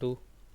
2